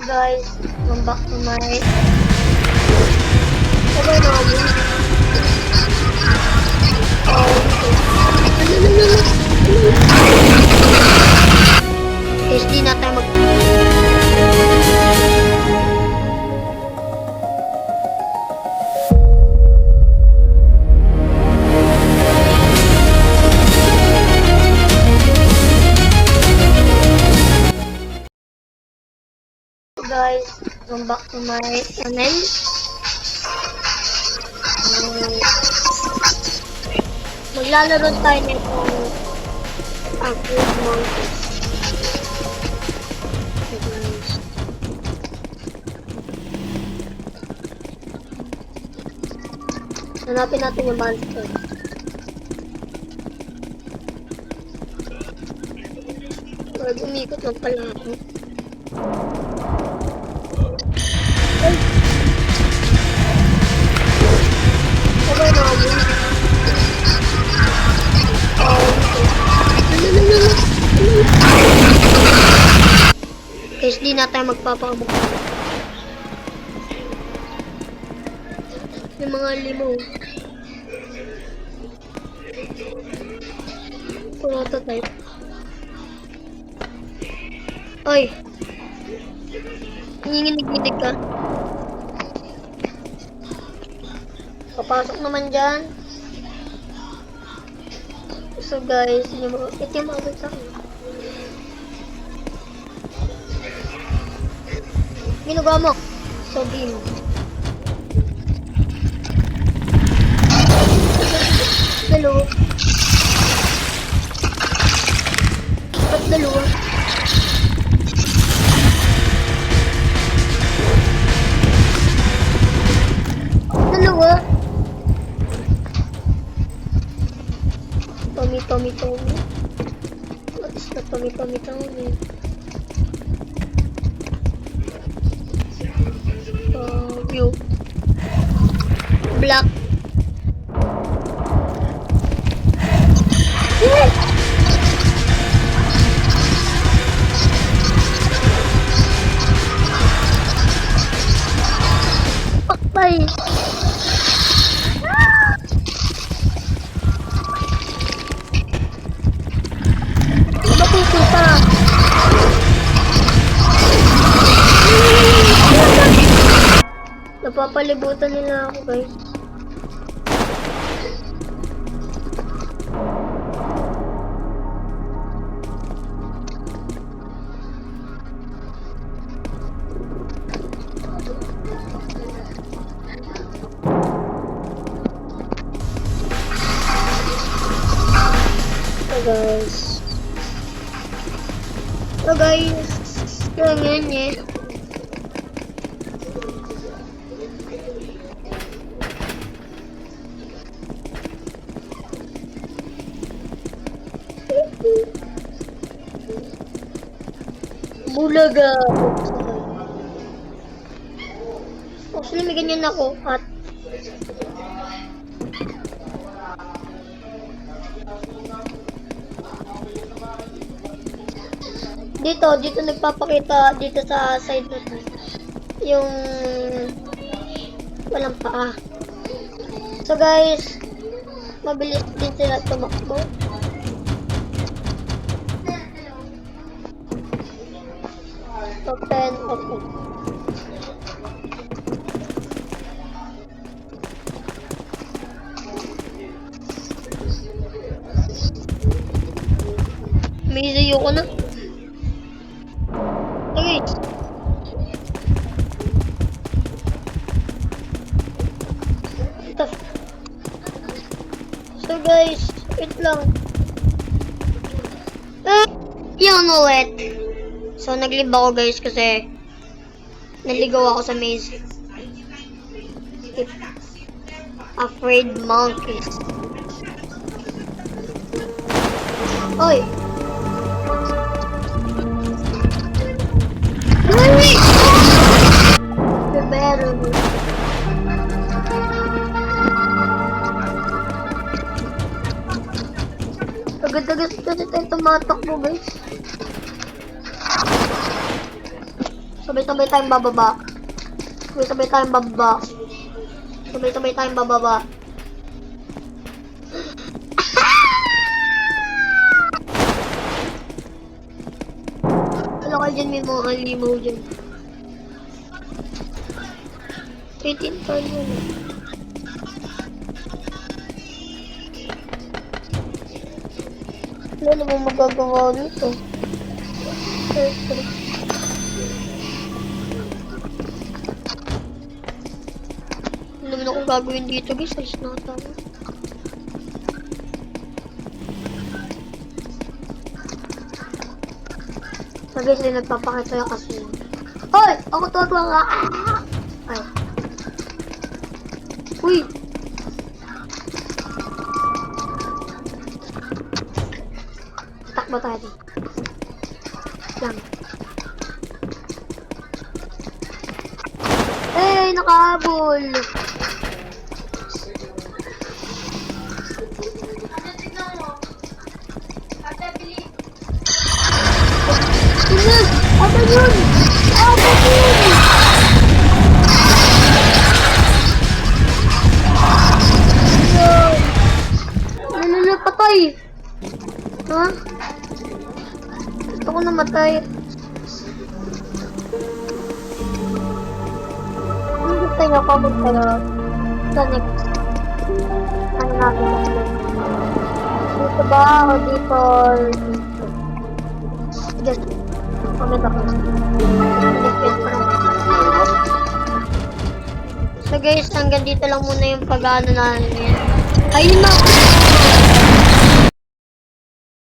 guys, welcome back to my okay namin. SD na tayo mag guys, welcome back to my channel. Maglalaro tayo nitong Awkward Monkeys. Hanapin natin yung monster. Pwede umikot lang pala ako. Okay namin. Guys, di na tayo magpapakabuk. Yung mga limo. Prototype. Oy! Nanginginig-ginig ka. Papasok naman dyan. So guys, ito yung mga sa akin. Ginagawa mo. So game. Dalawa. Ba't dalawa? Dalawa? Tommy. What is the Tommy? View. Black. Pakpay. Mapupunta. Napapalibutan nila ako guys. So guys, ganyan eh. Bulaga. Actually, may ganyan ako at dito nagpapakita dito sa side na to yung walang paa. So guys, mabilis din sila tumakbo. Open. May isayo ko na. Okay. So guys, wait lang. You know it. So naglib ako guys kasi naligaw ako sa maze. Afraid monkeys. Oy! Pero agad-agad kasi tayo tumatakbo guys. Sabay-sabay tayong bababa. Sabay-sabay tayong bababa. Sabay-sabay tayong bababa. Wala kayo dyan, may mga halimaw dyan. 18 pa yun. Wala namang magagawa dito. Ano naman ako gagawin dito, guys? Alis na tayo. So guys, ay nagpapakita yung kasi. Hoy! Ako tuwa nga! Ay. Uy! Takbo tayo dito. Lang. Eh, nakahabol! Tunog! Apa yun? Apa yun? Patay! Ha? Gusto ko namatay. Gusto nyo ako magtayo. Sa next. Ano natin? Dito ba o dito? Just comment ako. So guys, hanggang dito lang muna yung pag-ano namin. Ayun na!